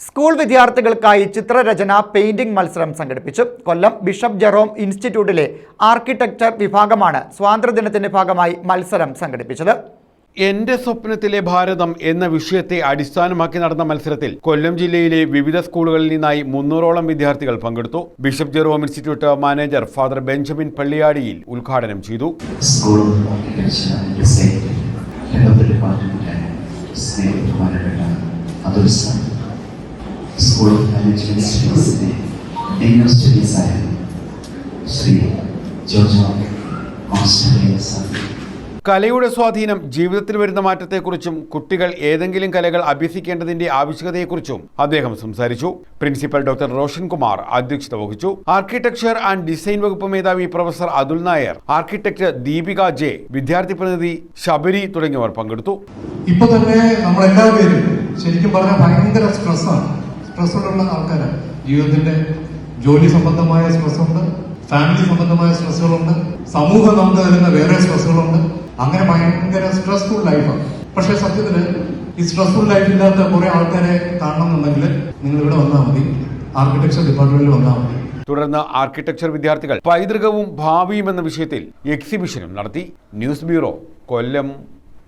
School വിദ്യാർത്ഥികൾക്കായി ചിത്രരചന painting മത്സരം സംഘടിപ്പിച്ചു. കൊല്ലം ബിഷപ്പ് ജെറോം ഇൻസ്റ്റിറ്റ്യൂട്ടിലെ ആർക്കിടെക്ചർ വിഭാഗമാണ് സ്വാതന്ത്ര്യദിനത്തിന്റെ ഭാഗമായി മത്സരം സംഘടിപ്പിച്ചത്. എന്റെ സ്വപ്നത്തിലെ ഭാരതം എന്ന വിഷയത്തെ അടിസ്ഥാനമാക്കി നടന്ന മത്സരത്തിൽ കൊല്ലം ജില്ലയിലെ വിവിധ സ്കൂളുകളിൽ നിന്നായി 300ഓളം വിദ്യാർത്ഥികൾ പങ്കെടുത്തു. Bishop Jerome institute manager father Benjamin പള്ളിയാടിയിൽ ഉദ്ഘാടനം ചെയ്തു. സ്കൂൾ ഓഫ് മാനേജ്മെന്റ് സ്റ്റഡീസിലെ ഡീൻ ഓഫ് സ്റ്റഡീസ് ആയ ശ്രീ ജോർജ് മാസ്റ്റർ. കലയുടെ സ്വാധീനം ജീവിതത്തിൽ വരുന്ന മാറ്റത്തെക്കുറിച്ചും കുട്ടികൾ ഏതെങ്കിലും കലകൾ അഭ്യസിക്കേണ്ടതിന്റെ ആവശ്യകതയെക്കുറിച്ചും അദ്ദേഹം സംസാരിച്ചു. പ്രിൻസിപ്പൽ ഡോക്ടർ റോഷൻ കുമാർ അധ്യക്ഷത വഹിച്ചു. ആർക്കിടെക്ചർ ആൻഡ് ഡിസൈൻ വകുപ്പ് മേധാവി professor Athul Nair, architect Deepika J, വിദ്യാർത്ഥി പ്രതിനിധി ശബരി തുടങ്ങിയവർ പങ്കെടുത്തു. ഇപ്പൊ തന്നെ നമ്മളെല്ലാവരും ശരിക്കും പറഞ്ഞാൽ ഭയങ്കര സ്ട്രെസ്സുള്ള ആൾക്കാരാണ്. ജീവിതത്തിന്റെ ജോലി സംബന്ധമായ സ്ട്രെസ്സുണ്ട്, ഫാമിലി സംബന്ധമായ സ്ട്രെസ്സുകളുണ്ട്, സമൂഹം നമുക്ക് തരുന്ന വേറെ സ്ട്രെസ്സുകളുണ്ട്. അങ്ങനെ ഭയങ്കര സ്ട്രെസ്ഫുൾ ലൈഫാണ്. പക്ഷെ സത്യത്തില് ഈ സ്ട്രെസ്ഫുൾ ലൈഫ് ഇല്ലാത്ത കുറെ ആൾക്കാരെ കാണണമെന്നുണ്ടെങ്കിൽ നിങ്ങൾ ഇവിടെ വന്നാൽ മതി, ആർക്കിടെക്ചർ ഡിപ്പാർട്ട്മെന്റിൽ വന്നാൽ മതി. തുടർന്ന് ആർക്കിടെക്ചർ വിദ്യാർത്ഥികൾ പൈതൃകവും ഭാവിയും എന്ന വിഷയത്തിൽ എക്സിബിഷനും നടത്തി. ന്യൂസ് ബ്യൂറോ, കൊല്ലം.